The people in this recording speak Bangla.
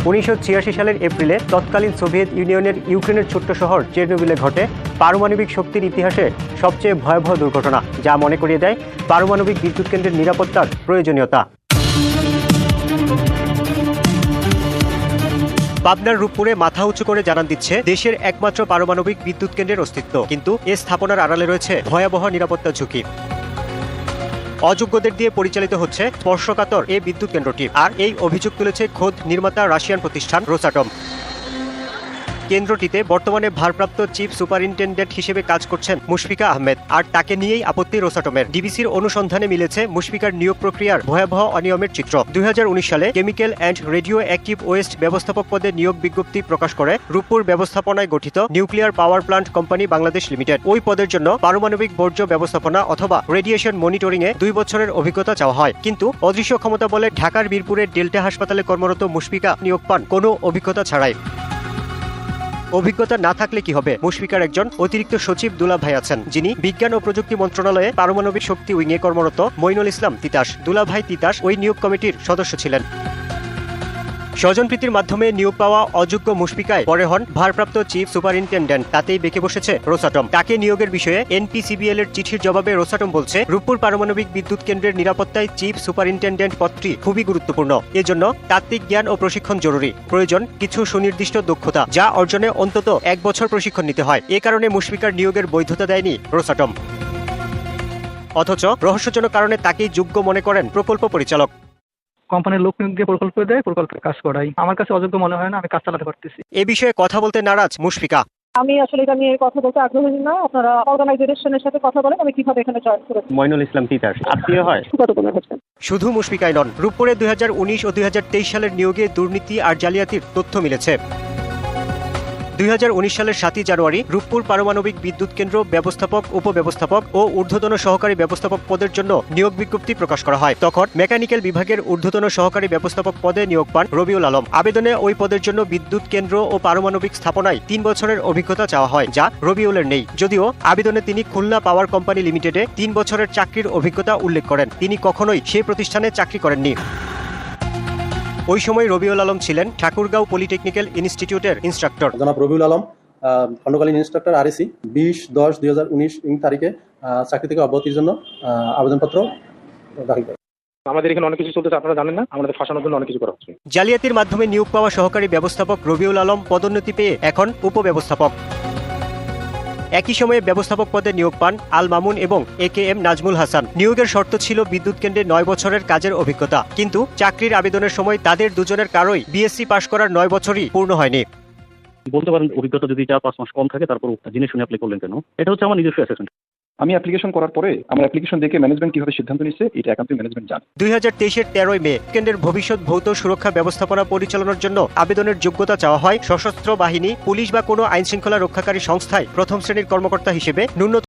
1986 সালের এপ্রিলে তৎকালীন সোভিয়েত ইউনিয়নের ইউক্রেনের ছোট্ট শহর চেরনোবিলে ঘটে পারমাণবিক শক্তির ইতিহাসে সবচেয়ে ভয়াবহ দুর্ঘটনা, যা মনে করিয়ে দেয় পারমাণবিক বিদ্যুৎ কেন্দ্রের নিরাপত্তার প্রয়োজনীয়তা। পাবনার রূপপুরে মাথা উঁচু করে জানান দিচ্ছে দেশের একমাত্র পারমাণবিক বিদ্যুৎ কেন্দ্রের অস্তিত্ব, কিন্তু এ স্থাপনার আড়ালে রয়েছে ভয়াবহ নিরাপত্তা ঝুঁকি। অযোগ্যদের দিয়ে পরিচালিত হচ্ছে স্পর্শকাতর এই বিদ্যুৎ কেন্দ্রটি, আর এই অভিযোগ তুলেছে খোদ নির্মাতা রাশিয়ান প্রতিষ্ঠান রোসাটম। কেন্দ্রটিতে বর্তমানে ভারপ্রাপ্ত চিফ সুপারিনটেন্ডেন্ট হিসেবে কাজ করছেন মুশফিকা আহমেদ, আর তাকে নিয়েই আপত্তি রোসাটমের। ডিবিসির অনুসন্ধানে মিলেছে মুশফিকার নিয়োগ প্রক্রিয়ার ভয়াবহ অনিয়মের চিত্র। 2019 সালে chemical and radio active West ব্যবস্থাপক পদে নিয়োগ বিজ্ঞপ্তি প্রকাশ করে রূপপুর ব্যবস্থাপনায় গঠিত nuclear power plant company Bangladesh limited. ওই পদের জন্য পারমাণবিক বর্জ্য ব্যবস্থাপনা অথবা রেডিয়েশন মনিটরিংয়ে 2 বছরের অভিজ্ঞতা চাওয়া হয়, কিন্তু অদৃশ্য ক্ষমতা বলে ঢাকার বীরপুরের ডেল্টা হাসপাতালে কর্মরত মুশফিকা নিয়োগ পান কোনো অভিজ্ঞতা ছাড়াই। অভিজ্ঞতা না থাকলে কি হবে? মুশফিকার একজন অতিরিক্ত সচিব দুলাভাই আছেন, যিনি বিজ্ঞান ও প্রযুক্তি মন্ত্রণালয়ে পারমাণবিক শক্তি উইংয়ে কর্মরত মইনুল ইসলাম তিতাস। দুলাভাই তিতাস ওই নিয়োগ কমিটির সদস্য ছিলেন। স্বজনপ্রীতির মাধ্যমে নিয়োগ পাওয়া অযোগ্য মুশফিকায় পরে হন ভারপ্রাপ্ত চিফ সুপারিনটেন্ডেন্ট। তাতেই বেঁকে বসেছে রোসাটম। তাকে নিয়োগের বিষয়ে এনপিসিবিএল এর চিঠির জবাবে রোসাটম বলছে, রূপপুর পারমাণবিক বিদ্যুৎ কেন্দ্রের নিরাপত্তায় চিফ সুপারিনটেন্ডেন্ট পদটি খুবই গুরুত্বপূর্ণ। এজন্য তাত্ত্বিক জ্ঞান ও প্রশিক্ষণ জরুরি। প্রয়োজন কিছু সুনির্দিষ্ট দক্ষতা, যা অর্জনে অন্তত 1 বছর প্রশিক্ষণ নিতে হয়। এ কারণে মুশফিকার নিয়োগের বৈধতা দেয়নি রোসাটম। অথচ রহস্যজনক কারণে তাকেই যোগ্য মনে করেন প্রকল্প পরিচালক। কোম্পানির লোক দিয়ে প্রকল্প দেয়, প্রকল্পের কাজ করাই। আমার কাছে অযোগ্য মনে হয় না, আমি কাজ চালাতে পারতেছি। এ বিষয়ে কথা বলতে নারাজ মুশফিকা। আমি আসলে এটা নিয়ে কথা বলতে আগ্রহী না। আপনারা অর্গানাইজেশনের সাথে কথা বলেন, আমি কিভাবে এখানে জয়েন করেছি। মইনুল ইসলাম তিতাস আত্মীয় হয় কত কোনো হচ্ছে। শুধু মুশফিকাই নন, রূপপুরে 2019 ও 2023 সালের নিয়োগে দুর্নীতি আর জালিয়াতির তথ্য মিলেছে। 2019 সালের 7 জানুয়ারি রূপপুর পারমাণবিক বিদ্যুৎ কেন্দ্র ব্যবস্থাপক, উপব্যবস্থাপক ও ঊর্ধ্বতন সহকারী ব্যবস্থাপক পদের জন্য নিয়োগ বিজ্ঞপ্তি প্রকাশ করা হয়। তখন মেকানিক্যাল বিভাগের ঊর্ধ্বতন সহকারী ব্যবস্থাপক পদে নিয়োগ পান রবিউল আলম। আবেদনে ওই পদের জন্য বিদ্যুৎ কেন্দ্র ও পারমাণবিক স্থাপনায় 3 বছরের অভিজ্ঞতা চাওয়া হয়, যা রবিউলের নেই। যদিও আবেদনে তিনি খুলনা পাওয়ার কোম্পানি লিমিটেডে 3 বছরের চাকরির অভিজ্ঞতা উল্লেখ করেন, তিনি কখনোই সেই প্রতিষ্ঠানে চাকরি করেননি। ওই সময় রবিউল আলম ছিলেন ঠাকুরগাঁও পলিটেকনিক্যাল ইনস্টিটিউটের ইনস্ট্রাক্টর। জনাব রবিউল আলম খণ্ডকালীন ইনস্ট্রাক্টর RSC 20/10/2019 তারিখে চাকরি থেকে অব্যাহতির জন্য আবেদনপত্র দাখিল করেন। আমাদের এখানে অনেক কিছু চলতেছে, আপনারা জানেন না, আমাদের ফাঁসানোর জন্য অনেক কিছু করা হচ্ছে। জালিয়াতির মাধ্যমে নিয়োগ পাওয়া সহকারী ব্যবস্থাপক রবিউল আলম পদোন্নতি পেয়ে এখন উপব্যবস্থাপক। একই সময়ে ব্যবস্থাপক পদে নিয়োগ পান আল মামুন এবং AKM নাজমুল হাসান। নিয়োগের শর্ত ছিল বিদ্যুৎ কেন্দ্রে 9 বছরের কাজের অভিজ্ঞতা, কিন্তু চাকরির আবেদনের সময় তাদের দুজনের কারোই BSc পাশ করার 9 বছরই পূর্ণ হয়নি। বলতে পারেন অভিজ্ঞতা যদি 4-5 মাস কম থাকে, তারপর জেনে শুনে অ্যাপ্লাই করলেন কেন? এটা হচ্ছে আমার নিজস্ব অ্যাসেসমেন্ট। আমি অ্যাপ্লিকেশন করার পরে আমার অ্যাপ্লিকেশন দেখে ম্যানেজমেন্ট কিভাবে সিদ্ধান্ত নিচ্ছে, এটা একান্তই ম্যানেজমেন্ট জানে। 2023-এর 13 মে কেন্দ্রের ভবিষ্যৎ ভৌত সুরক্ষা ব্যবস্থাপনা পরিচালনার জন্য আবেদনের যোগ্যতা চাওয়া হয় সশস্ত্র বাহিনী, পুলিশ বা কোনো আইনশৃঙ্খলা রক্ষাকারী সংস্থায় প্রথম শ্রেণীর কর্মকর্তা হিসেবে ন্যূনতম